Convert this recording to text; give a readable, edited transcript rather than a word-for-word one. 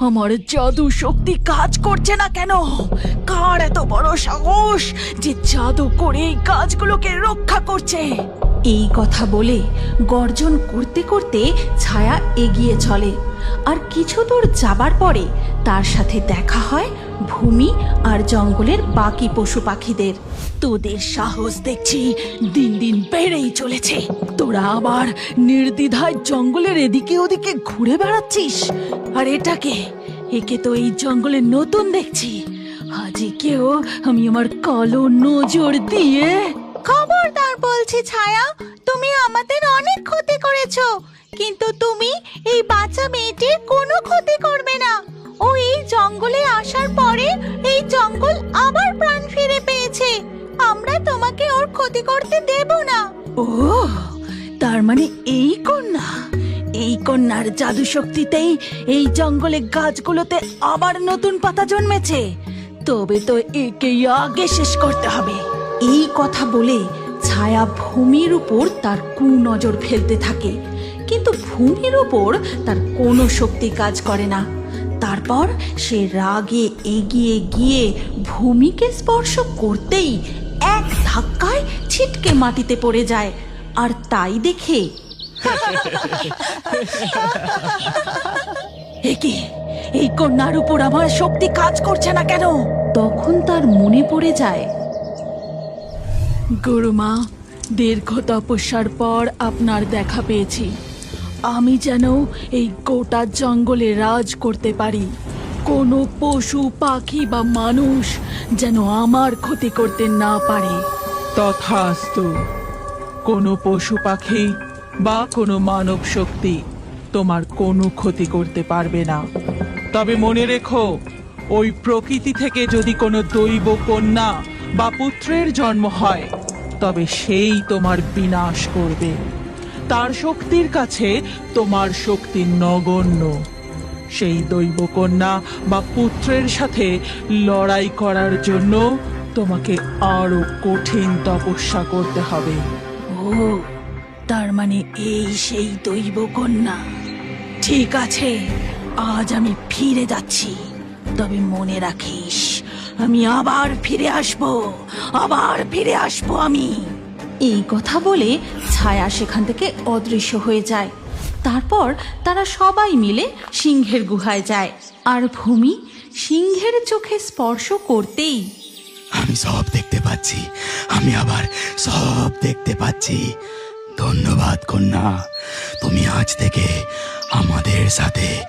আমার জাদু শক্তি কাজ করছে না কেন? কার এত বড় সাহস যে জাদু করে এই গাছগুলোকে রক্ষা করছে? এই কথা বলে গর্জন করতে করতে ছায়া এগিয়ে চলে। আর কিছু দূর যাবার পরে তার সাথে দেখা হয় ভূমি আর জঙ্গলের বাকি পশু পাখিদের। তোদের সাহস দেখছি দিন দিন বেড়েই চলেছে। তোরা আবার নির্দ্বিধায় জঙ্গলের এদিকে ওদিকে ঘুরে বেড়াচ্ছিস। আর এটাকে, একে তো এই জঙ্গলে নতুন দেখছি। আজ একেও আমি আমার কালো নজর দিয়ে। খবরদার বলছি ছায়া, তুমি আমাদের অনেক ক্ষতি করেছো, কিন্তু তুমি এই বাচ্চা মেয়েটির কোনো ক্ষতি করবে না। ও এই জঙ্গলে আসার পরে এই জঙ্গল আবার প্রাণ ফিরে পেয়েছে। আমরা তোমাকে ওর ক্ষতি করতে দেব না। ও, তার মানে এই কন্যা, এই কন্যার জাদু শক্তিতেই এই জঙ্গলে গাছগুলোতে আবার নতুন পাতা জন্মেছে। তবে তো একেই আগে শেষ করতে হবে। এই কথা বলে ছায়া ভূমির উপর তার কুনজর ফেলতে থাকে, কিন্তু ভূমির উপর তার কোনো শক্তি কাজ করে না। তারপর সে রাগে এগিয়ে গিয়ে ভূমিকে স্পর্শ করতেই এক ধাক্কায় ছিটকে মাটিতে পড়ে যায়। আর তাই দেখে একে, এই কন্যার উপর আমার শক্তি কাজ করছে না কেন? তখন তার মনে পড়ে যায়, গুরুমা, দীর্ঘ তপস্যার পর আপনার দেখা পেয়েছি। আমি যেন এই গোটা জঙ্গলে রাজ করতে পারি। কোনো পশু পাখি বা মানুষ যেন আমার ক্ষতি করতে না পারে। তথাস্তু। কোনো পশু পাখি বা কোনো মানব শক্তি তোমার কোনো ক্ষতি করতে পারবে না। তবে মনে রেখো, ওই প্রকৃতি থেকে যদি কোনো দৈব কন্যা বা পুত্রের জন্ম হয়, তবে সেই তোমার বিনাশ করবে। তার শক্তির কাছে তোমার শক্তি নগণ্য। সেই দৈব কন্যা বা পুত্রের সাথে লড়াই করার জন্য তোমাকে আরো কঠিন তপস্যা করতে হবে। ও, তার মানে এই সেই দৈব কন্যা। ঠিক আছে, আজ আমি ফিরে যাচ্ছি। তবে মনে রাখিস, আমি আবার ফিরে আসবো, আবার ফিরে আসবো আমি। এই কথা বলে ছায়া সেখান থেকে অদৃশ্য হয়ে যায়। তারপর তারা সবাই মিলে সিংহের গুহায় যায়। আর ভূমি সিংহের চোখে স্পর্শ করতেই, আমি সব দেখতে পাচ্ছি, আমি আবার সব দেখতে পাচ্ছি। ধন্যবাদ কন্যা, তুমি আজ থেকে আমাদের সাথে